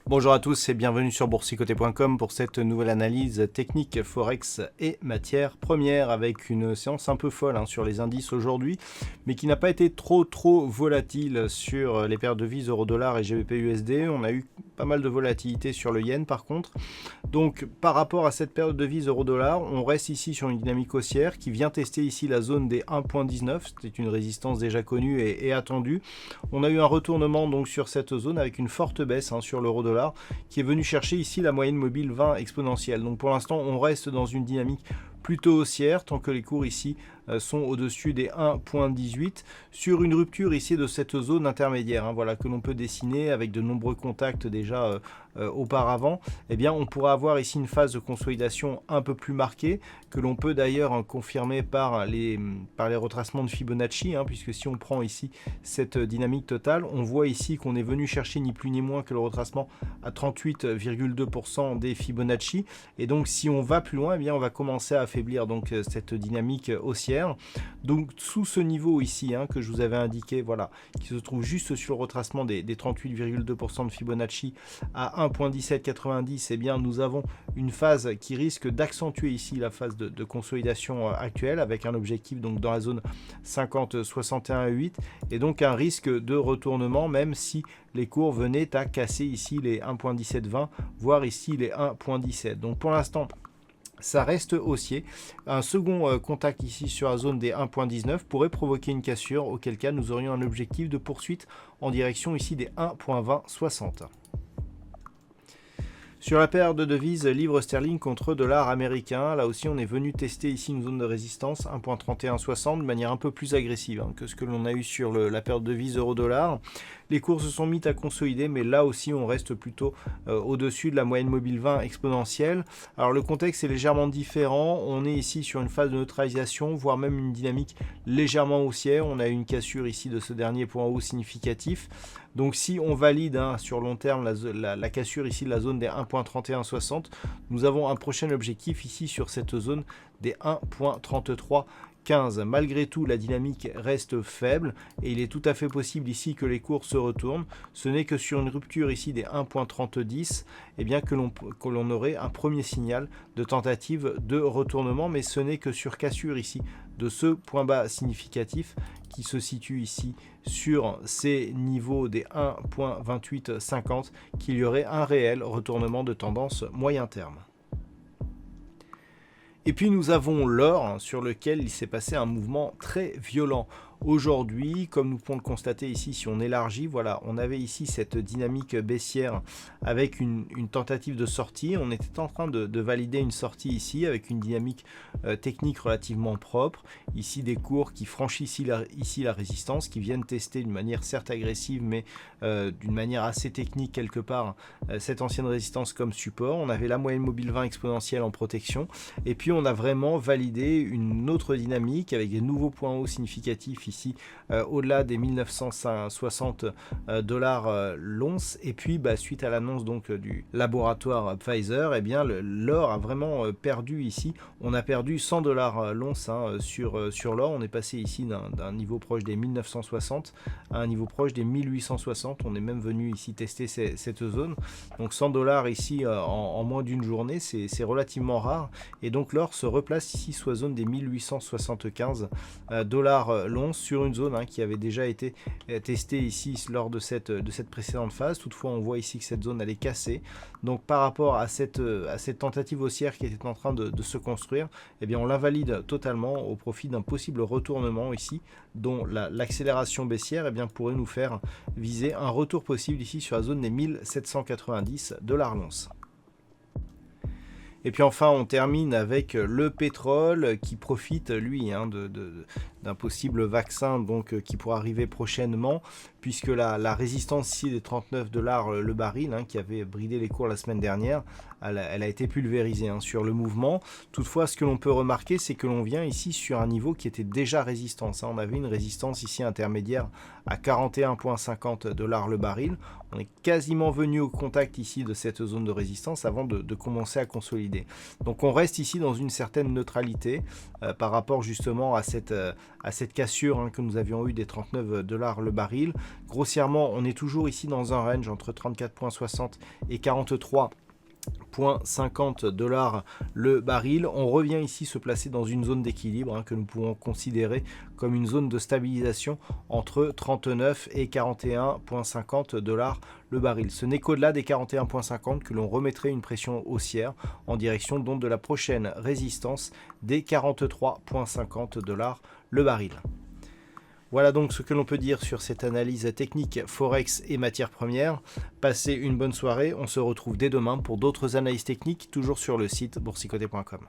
Bonjour à tous et bienvenue sur boursicoté.com pour cette nouvelle analyse technique Forex et matières premières avec une séance un peu folle sur les indices aujourd'hui, mais qui n'a pas été trop volatile sur les paires de devises euro-dollar et GBP-USD. On a eu pas mal de volatilité sur le yen par contre. Donc par rapport à cette paire de devises euro-dollar, on reste ici sur une dynamique haussière qui vient tester ici la zone des 1.19. C'était une résistance déjà connue et attendue. On a eu un retournement donc sur cette zone avec une forte baisse sur l'euro-dollar qui est venu chercher ici la moyenne mobile 20 exponentielle. Donc pour l'instant, on reste dans une dynamique plutôt haussière tant que les cours ici sont au-dessus des 1.18 sur une rupture ici de cette zone intermédiaire voilà, que l'on peut dessiner avec de nombreux contacts déjà auparavant. Eh bien, on pourra avoir ici une phase de consolidation un peu plus marquée que l'on peut d'ailleurs confirmer par les retracements de Fibonacci puisque si on prend ici cette dynamique totale, on voit ici qu'on est venu chercher ni plus ni moins que le retracement à 38,2% des Fibonacci, et donc si on va plus loin, eh bien on va commencer à affaiblir donc cette dynamique haussière. Donc sous ce niveau ici que je vous avais indiqué, voilà, qui se trouve juste sur le retracement des 38,2% de Fibonacci à 1.1790, eh bien nous avons une phase qui risque d'accentuer ici la phase de consolidation actuelle avec un objectif donc dans la zone 50-61,8 et donc un risque de retournement même si les cours venaient à casser ici les 1.1720 voire ici les 1.17. Donc pour l'instant ça reste haussier. Un second contact ici sur la zone des 1.19 pourrait provoquer une cassure, auquel cas nous aurions un objectif de poursuite en direction ici des 1.2060. Sur la paire de devises livre sterling contre dollar américain, là aussi on est venu tester ici une zone de résistance 1.3160 de manière un peu plus agressive que ce que l'on a eu sur la paire de devises euro-dollar. Les cours se sont mis à consolider, mais là aussi on reste plutôt au-dessus de la moyenne mobile 20 exponentielle. Alors le contexte est légèrement différent, on est ici sur une phase de neutralisation, voire même une dynamique légèrement haussière. On a une cassure ici de ce dernier point haut significatif. Donc si on valide sur long terme la cassure ici de la zone des 1.3160, nous avons un prochain objectif ici sur cette zone des 1.3315. Malgré tout, la dynamique reste faible et il est tout à fait possible ici que les cours se retournent. Ce n'est que sur une rupture ici des 1.3010 bien que l'on aurait un premier signal de tentative de retournement, mais ce n'est que sur cassure ici de ce point bas significatif qui se situe ici sur ces niveaux des 1.2850 qu'il y aurait un réel retournement de tendance moyen terme. Et puis nous avons l'or sur lequel il s'est passé un mouvement très violent. Aujourd'hui, comme nous pouvons le constater ici, si on élargit, voilà, on avait ici cette dynamique baissière avec une tentative de sortie. On était en train de valider une sortie ici avec une dynamique technique relativement propre. Ici des cours qui franchissent ici la résistance, qui viennent tester d'une manière certes agressive, mais d'une manière assez technique quelque part, cette ancienne résistance comme support. On avait la moyenne mobile 20 exponentielle en protection. Et puis on a vraiment validé une autre dynamique avec des nouveaux points hauts significatifs ici au-delà des 1960 dollars l'once. Et puis suite à l'annonce donc du laboratoire Pfizer, eh bien l'or a vraiment perdu ici. On a perdu 100 dollars l'once sur l'or. On est passé ici d'un niveau proche des 1960 à un niveau proche des 1860. On est même venu ici tester cette zone. Donc 100 dollars ici en moins d'une journée, c'est relativement rare. Et donc l'or se replace ici sous la zone des 1875 dollars l'once sur une zone qui avait déjà été testée ici lors de cette précédente phase. Toutefois, on voit ici que cette zone elle est cassée. Donc par rapport à cette tentative haussière qui était en train de se construire, eh bien on l'invalide totalement au profit d'un possible retournement ici, dont l'accélération baissière pourrait nous faire viser un retour possible ici sur la zone des 1790 dollars l'once. Et puis enfin, on termine avec le pétrole qui profite, lui, d'un possible vaccin donc, qui pourra arriver prochainement, puisque la résistance ici des 39 $ le baril, hein, qui avait bridé les cours la semaine dernière, elle a été pulvérisée hein, sur le mouvement. Toutefois, ce que l'on peut remarquer, c'est que l'on vient ici sur un niveau qui était déjà résistance. Hein. On avait une résistance ici intermédiaire à 41,50 $ le baril. On est quasiment venu au contact ici de cette zone de résistance avant de commencer à consolider. Donc on reste ici dans une certaine neutralité par rapport justement à cette cassure hein, que nous avions eu des 39 $ le baril. Grossièrement, on est toujours ici dans un range entre 34,60 et 43,50 $ le baril. On revient ici se placer dans une zone d'équilibre hein, que nous pouvons considérer comme une zone de stabilisation entre 39 et 41,50 $ le baril. Ce n'est qu'au-delà des 41,50 que l'on remettrait une pression haussière en direction donc de la prochaine résistance des 43,50 $ le baril. Voilà donc ce que l'on peut dire sur cette analyse technique Forex et matières premières. Passez une bonne soirée, on se retrouve dès demain pour d'autres analyses techniques, toujours sur le site boursicoté.com.